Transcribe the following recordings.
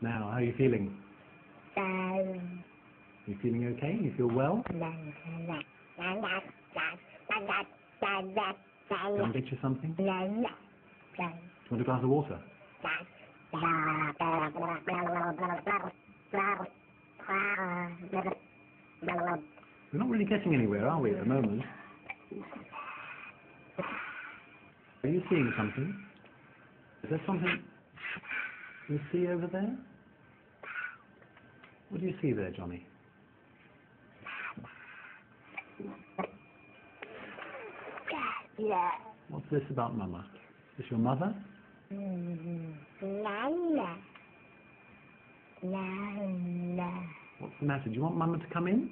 Now, how are you feeling? You feeling okay? You feel well? Go and get you something? Do you want a glass of water? We're not really getting anywhere, are we, at the moment? Are you seeing something? Is there something you see over there? What do you see there, Johnny? What's this about Mama? Is this your mother? What's the matter? Do you want Mama to come in?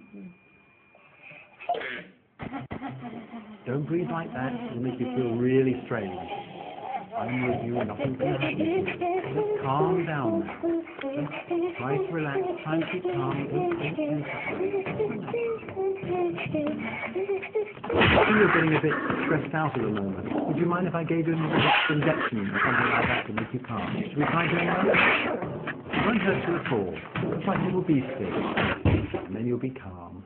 Don't breathe like that. It'll make you feel really strange. I'm with you. Nothing's going to happen to you. Just calm down now. Just try to relax. Try and keep calm. Don't think you're getting a bit stressed out at the moment. Would you mind if I gave you an injection or something like that to make you calm? Should we try doing that? It won't hurt you at all. Just like a little bee sting. And then you'll be calm.